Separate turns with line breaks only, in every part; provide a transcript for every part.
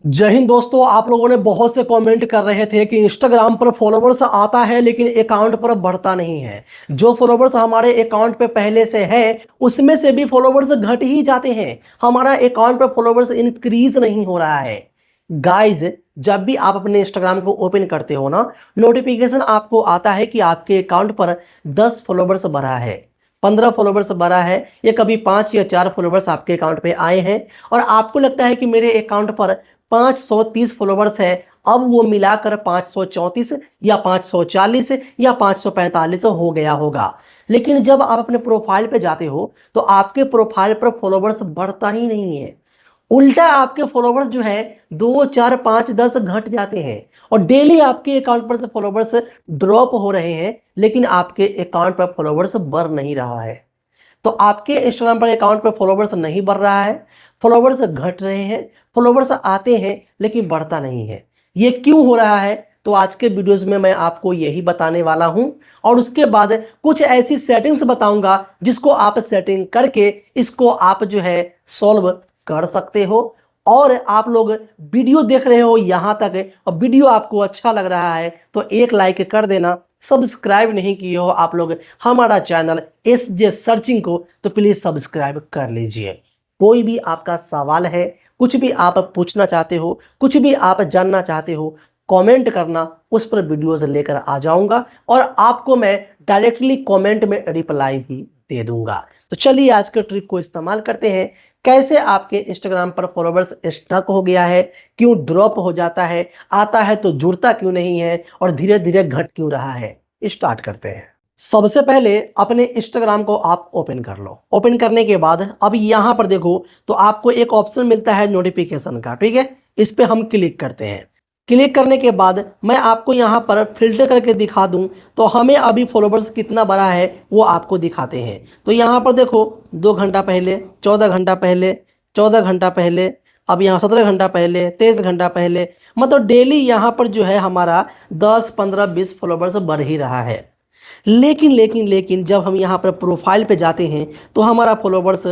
जय हिंद दोस्तों। आप लोगों ने बहुत से कमेंट कर रहे थे कि इंस्टाग्राम पर फॉलोवर्स आता है लेकिन अकाउंट पर बढ़ता नहीं है। जो फॉलोवर्स हमारे अकाउंट पे पहले से है उसमें से भी फॉलोवर्स घट ही जाते हैं। हमारा अकाउंट पर फॉलोवर्स इंक्रीज नहीं हो रहा है। गाइज, जब भी आप अपने इंस्टाग्राम को ओपन करते हो ना, नोटिफिकेशन आपको आता है कि आपके अकाउंट पर 10 फॉलोवर्स बढ़ा है, 15 फॉलोवर्स बढ़ा है, या कभी 5 या 4 फॉलोवर्स आपके अकाउंट पे आए हैं और आपको लगता है कि मेरे अकाउंट पर 530 फॉलोवर्स है। अब वो मिलाकर 534 या 540 या 545 हो गया होगा। लेकिन जब आप अपने प्रोफाइल पे जाते हो तो आपके प्रोफाइल पर फॉलोवर्स बढ़ता ही नहीं है। उल्टा आपके फॉलोवर्स जो है 2 4 5 10 घट जाते हैं और डेली आपके अकाउंट पर से फॉलोवर्स ड्रॉप हो रहे हैं, लेकिन आपके अकाउंट पर फॉलोवर्स बढ़ नहीं रहा है। तो आपके इंस्टाग्राम पर अकाउंट पर फॉलोवर्स नहीं बढ़ रहा है, फॉलोवर्स घट रहे हैं, फॉलोवर्स आते हैं लेकिन बढ़ता नहीं है। ये क्यों हो रहा है? तो आज के वीडियोस में मैं आपको यही बताने वाला हूं और उसके बाद कुछ ऐसी सेटिंग्स बताऊंगा जिसको आप सेटिंग करके इसको आप जो है सॉल्व कर सकते हो। और आप लोग वीडियो देख रहे हो यहां तक और वीडियो आपको अच्छा लग रहा है तो एक लाइक कर देना। सब्सक्राइब नहीं किए हो आप लोग हमारा चैनल SJ सर्चिंग को तो प्लीज सब्सक्राइब कर लीजिए। कोई भी आपका सवाल है, कुछ भी आप पूछना चाहते हो, कुछ भी आप जानना चाहते हो, कमेंट करना, उस पर वीडियोस लेकर आ जाऊंगा और आपको मैं डायरेक्टली कमेंट में रिप्लाई भी दे दूंगा। तो चलिए आज के ट्रिक को इस्तेमाल करते हैं। कैसे आपके इंस्टाग्राम पर फॉलोवर्स स्टक हो गया है, क्यों ड्रॉप हो जाता है, आता है तो जुड़ता क्यों नहीं है और धीरे धीरे घट क्यों रहा है। स्टार्ट करते हैं। सबसे पहले अपने इंस्टाग्राम को आप ओपन कर लो। ओपन करने के बाद अब यहां पर देखो तो आपको एक ऑप्शन मिलता है नोटिफिकेशन का, ठीक है। इस पे हम क्लिक करते हैं। क्लिक करने के बाद मैं आपको यहां पर फिल्टर करके दिखा दूं तो हमें अभी फॉलोवर्स कितना बड़ा है वो आपको दिखाते हैं। तो यहां पर देखो 2 घंटा पहले, 14 घंटा पहले, 14 घंटा पहले, अब यहाँ 17 घंटा पहले, 23 घंटा पहले, मतलब डेली यहाँ पर जो है हमारा 10 15 20 फॉलोवर्स बढ़ ही रहा है। लेकिन जब हम यहाँ पर प्रोफाइल पे जाते हैं तो हमारा फॉलोवर्स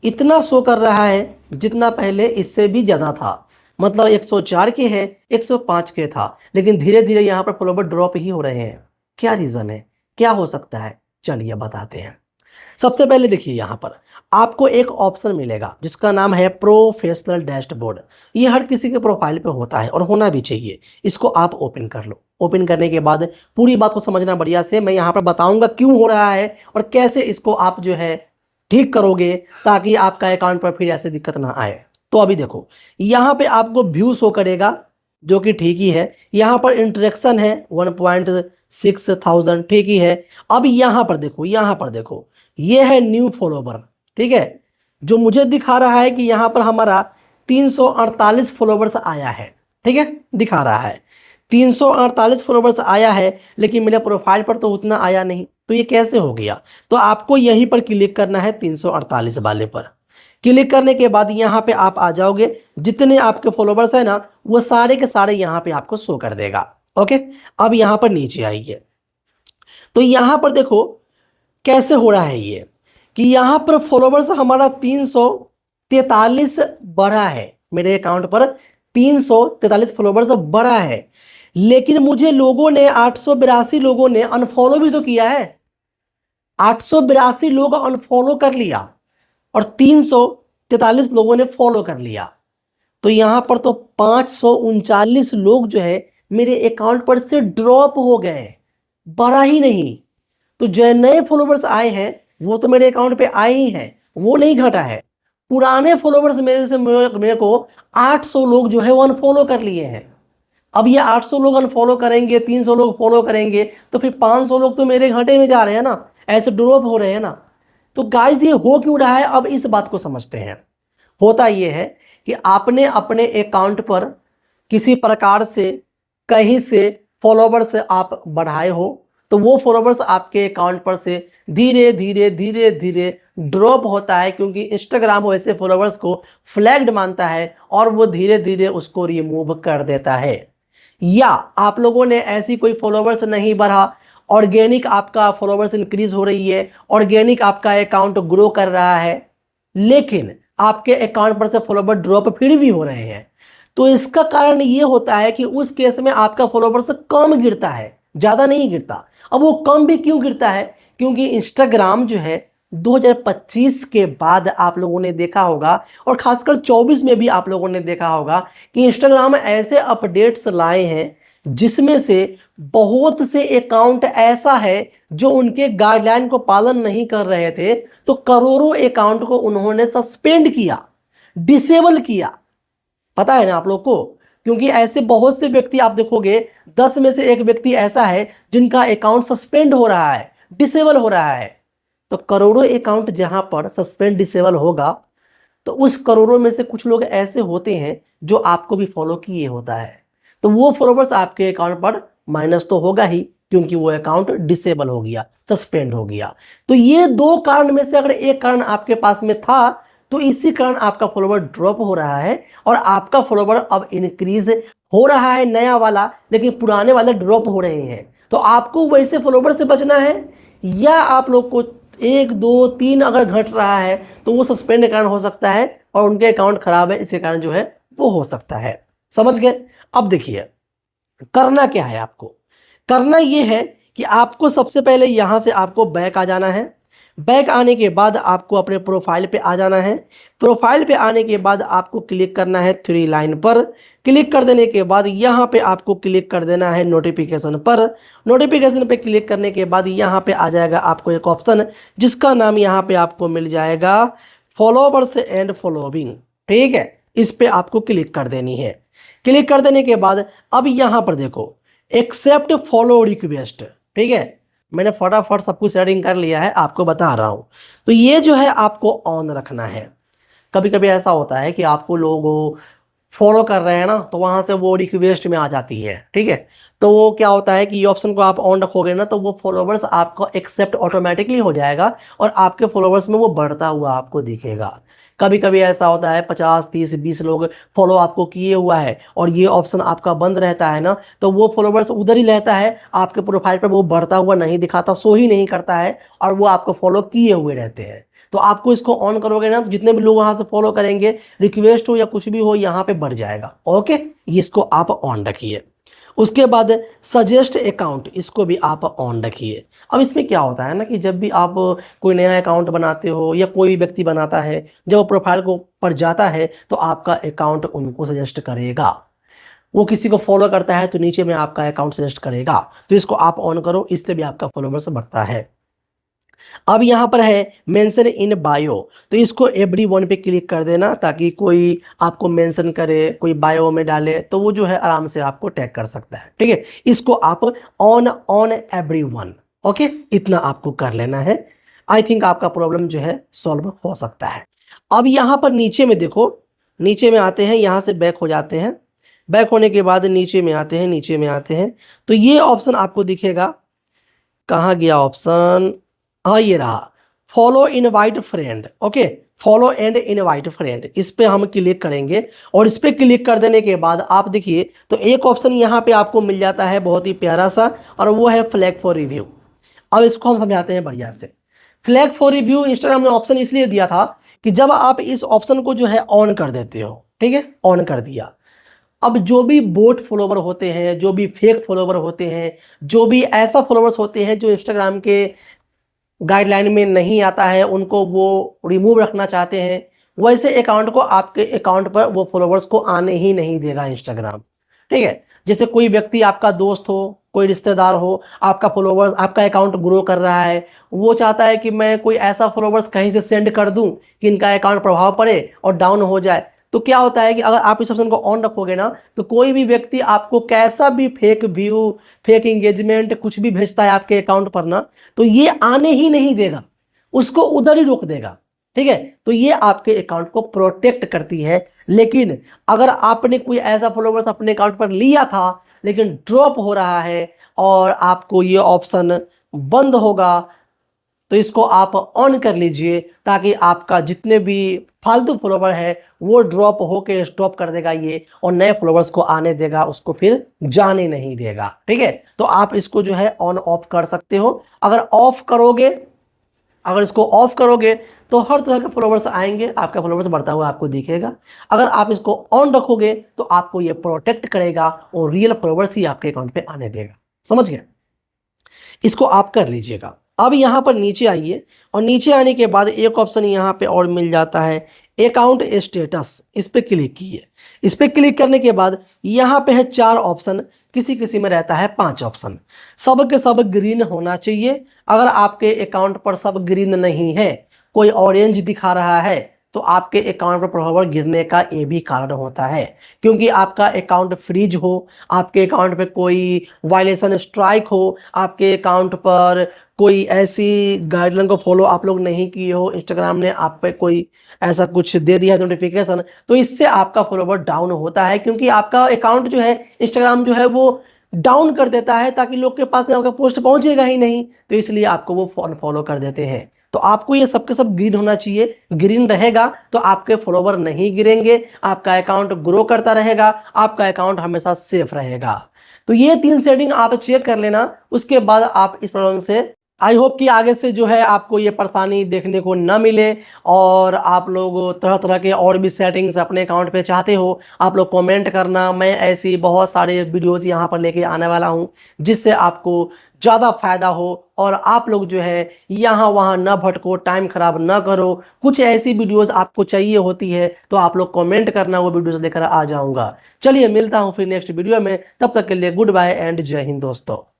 इतना शो कर रहा है जितना पहले इससे भी ज़्यादा था। मतलब 104 के हैं, 105 के था, लेकिन धीरे धीरे यहाँ पर फॉलोवर ड्रॉप ही हो रहे हैं। क्या रीज़न है, क्या हो सकता है, चलिए बताते हैं। सबसे पहले देखिए यहाँ पर आपको एक ऑप्शन मिलेगा जिसका नाम है प्रोफेशनल डैशबोर्ड। ये हर किसी के प्रोफाइल पे होता है और होना भी चाहिए। इसको आप ओपन कर लो। ओपन करने के बाद पूरी बात को समझना बढ़िया से, मैं यहाँ पर बताऊंगा क्यों हो रहा है और कैसे इसको आप जो है ठीक करोगे ताकि आपका अकाउंट पर फिर ऐसे दिक्कत ना आए। तो अभी देखो यहाँ पे आपको व्यू शो करेगा जो कि ठीक ही है। यहाँ पर इंटरेक्शन है 1.6 थाउजेंड, ठीक ही है। अब यहाँ पर देखो, यहाँ पर देखो, ये है न्यू फॉलोवर, ठीक है। जो मुझे दिखा रहा है कि यहाँ पर हमारा 348 फॉलोवर्स आया है, ठीक है, दिखा रहा है 348 फॉलोवर्स आया है, लेकिन मेरे प्रोफाइल पर तो उतना आया नहीं। तो ये कैसे हो गया? तो आपको यहीं पर क्लिक करना है 348 वाले पर। क्लिक करने के बाद यहाँ पे आप आ जाओगे, जितने आपके फॉलोवर्स है ना वो सारे के सारे यहाँ पे आपको शो कर देगा। ओके, अब यहाँ पर नीचे आइए तो यहाँ पर देखो कैसे हो रहा है ये कि यहाँ पर फॉलोवर्स हमारा 343 बढ़ा है। मेरे अकाउंट पर 343 फॉलोवर्स बढ़ा है, लेकिन मुझे लोगों ने 882 लोगों ने अनफॉलो भी तो किया है। 882 लोग अनफॉलो कर लिया और 343 लोगों ने फॉलो कर लिया। तो यहां पर तो 539 लोग जो है मेरे अकाउंट पर से ड्रॉप हो गए, बढ़ा ही नहीं। तो जो नए फॉलोवर्स आए हैं वो तो मेरे अकाउंट पे आए ही हैं, वो नहीं घटा है। पुराने फॉलोवर्स मेरे से मेरे को 800 लोग जो है वो अनफॉलो कर लिए हैं। अब ये 800 लोग अनफॉलो करेंगे, 300 लोग फॉलो करेंगे, तो फिर 500 लोग तो मेरे घाटे में जा रहे हैं ना, ऐसे ड्रॉप हो रहे हैं ना। तो गाइस ये हो क्यों रहा है, अब इस बात को समझते हैं। होता ये है कि आपने अपने अकाउंट पर किसी प्रकार से कहीं से फॉलोवर्स आप बढ़ाए हो, तो वो फॉलोवर्स आपके अकाउंट पर से धीरे धीरे धीरे धीरे ड्रॉप होता है, क्योंकि इंस्टाग्राम वैसे फॉलोवर्स को फ्लैग्ड मानता है और वो धीरे धीरे उसको रिमूव कर देता है। या आप लोगों ने ऐसी कोई फॉलोवर्स नहीं बढ़ा, ऑर्गेनिक आपका फॉलोवर्स इंक्रीज हो रही है, ऑर्गेनिक आपका अकाउंट ग्रो कर रहा है, लेकिन आपके अकाउंट पर से फॉलोवर ड्रॉप फिर भी हो रहे हैं। तो इसका कारण ये होता है कि उस केस में आपका फॉलोवर्स कम गिरता है, ज़्यादा नहीं गिरता। अब वो कम भी क्यों गिरता है? क्योंकि इंस्टाग्राम जो है 2025 के बाद आप लोगों ने देखा होगा, और खासकर 24 में भी आप लोगों ने देखा होगा कि इंस्टाग्राम ऐसे अपडेट्स लाए हैं जिसमें से बहुत से अकाउंट ऐसा है जो उनके गाइडलाइन को पालन नहीं कर रहे थे, तो करोड़ों अकाउंट को उन्होंने सस्पेंड किया, डिसेबल किया। पता है ना आप लोग को? क्योंकि ऐसे बहुत से व्यक्ति आप देखोगे, 10 में से एक व्यक्ति ऐसा है जिनका अकाउंट सस्पेंड हो रहा है, डिसेबल हो रहा है। तो करोड़ों अकाउंट जहां पर सस्पेंड डिसेबल होगा, तो उस करोड़ों में से कुछ लोग ऐसे होते हैं जो आपको भी फॉलो किए होता है, तो वो फॉलोवर्स आपके अकाउंट पर माइनस तो होगा ही, क्योंकि वो अकाउंट डिसेबल हो गया, सस्पेंड हो गया। तो ये दो कारण में से अगर एक कारण आपके पास में था, तो इसी कारण आपका फॉलोवर ड्रॉप हो रहा है, और आपका फॉलोवर अब इंक्रीज हो रहा है नया वाला, लेकिन पुराने वाले ड्रॉप हो रहे हैं। तो आपको वैसे फॉलोवर से बचना है, या आप लोग को 1 2 3 अगर घट रहा है तो वो सस्पेंड के कारण हो सकता है, और उनके अकाउंट खराब है इसके कारण जो है वो हो सकता है। समझ गए? अब देखिए करना क्या है आपको। करना ये है कि आपको सबसे पहले यहां से आपको बैक आ जाना है। बैक आने के बाद आपको अपने प्रोफाइल पे आ जाना है। प्रोफाइल पे आने के बाद आपको क्लिक करना है 3 लाइन पर। क्लिक कर देने के बाद यहाँ पे आपको क्लिक कर देना है नोटिफिकेशन पर। नोटिफिकेशन पे क्लिक करने के बाद यहाँ पे आ जाएगा आपको एक ऑप्शन, जिसका नाम यहाँ पे आपको मिल जाएगा फॉलोवर्स एंड फॉलोविंग। ठीक है, इस पे आपको क्लिक कर देनी है। क्लिक कर देने के बाद अब यहाँ पर देखो एक्सेप्ट फॉलो रिक्वेस्ट। ठीक है, मैंने फटाफट सब कुछ सेटिंग कर लिया है, आपको बता रहा हूँ। तो ये जो है आपको ऑन रखना है। कभी कभी ऐसा होता है कि आपको लोग फॉलो कर रहे हैं ना, तो वहाँ से वो रिक्वेस्ट में आ जाती है। ठीक है, तो वो क्या होता है कि ये ऑप्शन को आप ऑन रखोगे ना, तो वो फॉलोवर्स आपको एक्सेप्ट ऑटोमेटिकली हो जाएगा, और आपके फॉलोवर्स में वो बढ़ता हुआ आपको दिखेगा। कभी कभी ऐसा होता है 50 30 20 लोग फॉलो आपको किए हुआ है, और ये ऑप्शन आपका बंद रहता है ना, तो वो फॉलोवर्स उधर ही रहता है, आपके प्रोफाइल पर वो बढ़ता हुआ नहीं दिखाता, शो ही नहीं करता है, और वो आपको फॉलो किए हुए रहते हैं। तो आपको इसको ऑन करोगे ना, तो जितने भी लोग वहां से फॉलो करेंगे, रिक्वेस्ट हो या कुछ भी हो, यहाँ पे बढ़ जाएगा। ओके, इसको आप ऑन रखिए। उसके बाद सजेस्ट अकाउंट, इसको भी आप ऑन रखिए। अब इसमें क्या होता है ना कि जब भी आप कोई नया अकाउंट बनाते हो, या कोई व्यक्ति बनाता है, जब वो प्रोफाइल को पर जाता है तो आपका अकाउंट उनको सजेस्ट करेगा। वो किसी को फॉलो करता है तो नीचे में आपका अकाउंट सजेस्ट करेगा। तो इसको आप ऑन करो, इससे भी आपका फॉलोवर्स बढ़ता है। अब यहाँ पर है मेंशन इन बायो, तो इसको एवरीवन पे क्लिक कर देना, ताकि कोई आपको मेंशन करे, कोई बायो में डाले, तो वो जो है आराम से आपको टैग कर सकता है। ठीक है, इसको आप ऑन एवरीवन। ओके, इतना आपको कर लेना है। आई थिंक आपका प्रॉब्लम जो है सॉल्व हो सकता है। अब यहाँ पर नीचे में देखो, नीचे में आते हैं, यहाँ से बैक हो जाते हैं। बैक होने के बाद नीचे में आते हैं, नीचे में आते हैं, तो ये ऑप्शन आपको दिखेगा। कहाँ गया ऑप्शन? हाँ, ये रहा, follow invite friend. Okay, follow and invite friend, इस पे हम क्लिक करेंगे, और इस पे क्लिक कर देने के बाद आप देखिए तो एक ऑप्शन यहाँ पे आपको मिल जाता है बहुत ही प्यारा सा, और वो है फ्लैग फॉर रिव्यू। अब इसको हम समझाते हैं बढ़िया से। फ्लैग फॉर रिव्यू इंस्टाग्राम ने ऑप्शन इसलिए दिया था कि जब आप इस ऑप्शन को जो है ऑन कर देते हो, ठीक है, ऑन कर दिया, अब जो भी बोट फॉलोवर होते हैं, जो भी फेक फॉलोवर होते हैं, जो भी ऐसा फॉलोवर्स होते हैं जो इंस्टाग्राम के गाइडलाइन में नहीं आता है, उनको वो रिमूव रखना चाहते हैं, वैसे अकाउंट को आपके अकाउंट पर वो फॉलोवर्स को आने ही नहीं देगा इंस्टाग्राम। ठीक है, जैसे कोई व्यक्ति आपका दोस्त हो, कोई रिश्तेदार हो, आपका फॉलोवर्स, आपका अकाउंट ग्रो कर रहा है, वो चाहता है कि मैं कोई ऐसा फॉलोवर्स कहीं से सेंड कर दूं कि इनका अकाउंट प्रभाव पड़े और डाउन हो जाए, तो क्या होता है कि अगर आप इस ऑप्शन को ऑन रखोगे ना, तो कोई भी व्यक्ति आपको कैसा भी फेक व्यू, फेक एंगेजमेंट कुछ भी भेजता है आपके अकाउंट पर ना, तो ये आने ही नहीं देगा, उसको उधर ही रोक देगा। ठीक है, तो ये आपके अकाउंट को प्रोटेक्ट करती है। लेकिन अगर आपने कोई ऐसा फॉलोवर्स अपने अकाउंट पर लिया था लेकिन ड्रॉप हो रहा है और आपको ये ऑप्शन बंद होगा, तो इसको आप ऑन कर लीजिए, ताकि आपका जितने भी फालतू फॉलोवर है वो ड्रॉप होके स्टॉप कर देगा ये, और नए फॉलोवर्स को आने देगा, उसको फिर जाने नहीं देगा। ठीक है, तो आप इसको जो है ऑन ऑफ कर सकते हो। अगर ऑफ करोगे, अगर इसको ऑफ करोगे तो हर तरह के फॉलोवर्स आएंगे, आपका फॉलोवर्स बढ़ता हुआ आपको दिखेगा। अगर आप इसको ऑन रखोगे तो आपको ये प्रोटेक्ट करेगा और रियल फॉलोवर्स ही आपके अकाउंट पे आने देगा। समझ गए? इसको आप कर लीजिएगा। अब यहाँ पर नीचे आइए और नीचे आने के बाद एक ऑप्शन यहाँ पे और मिल जाता है अकाउंट स्टेटस। इस पे क्लिक कीजिए। इस पे क्लिक करने के बाद यहाँ पे है 4 ऑप्शन, किसी किसी में रहता है 5 ऑप्शन। सब के सब ग्रीन होना चाहिए। अगर आपके अकाउंट पर सब ग्रीन नहीं है, कोई ऑरेंज दिखा रहा है, तो आपके अकाउंट पर फॉलोवर गिरने का ये भी कारण होता है, क्योंकि आपका अकाउंट फ्रीज हो, आपके अकाउंट पे कोई वायलेशन स्ट्राइक हो, आपके अकाउंट पर कोई ऐसी गाइडलाइन को फॉलो आप लोग नहीं किए हो, इंस्टाग्राम ने आप पे कोई ऐसा कुछ दे दिया है नोटिफिकेशन, तो इससे आपका फॉलोवर डाउन होता है, क्योंकि आपका अकाउंट जो है इंस्टाग्राम जो है वो डाउन कर देता है, ताकि लोग के पास में आपका पोस्ट पहुंचेगा ही नहीं, तो इसलिए आपको वो फॉलो कर देते हैं। तो आपको ये सबके सब ग्रीन होना चाहिए। ग्रीन रहेगा तो आपके फॉलोवर नहीं गिरेंगे, आपका अकाउंट ग्रो करता रहेगा, आपका अकाउंट हमेशा सेफ रहेगा। तो ये 3 सेटिंग आप चेक कर लेना, उसके बाद आप इस प्रॉब्लम से, आई होप कि आगे से जो है आपको ये परेशानी देखने को न मिले, और आप लोग तरह तरह के और भी सेटिंग्स अपने अकाउंट पे चाहते हो, आप लोग कमेंट करना। मैं ऐसी बहुत सारे वीडियोस यहाँ पर लेके आने वाला हूँ, जिससे आपको ज़्यादा फायदा हो और आप लोग जो है यहाँ वहाँ न भटको, टाइम खराब न करो। कुछ ऐसी वीडियोस आपको चाहिए होती है तो आप लोग कमेंट करना, वो वीडियोस लेकर आ जाऊँगा। चलिए मिलता हूँ फिर नेक्स्ट वीडियो में, तब तक के लिए गुड बाय एंड जय हिंद दोस्तों।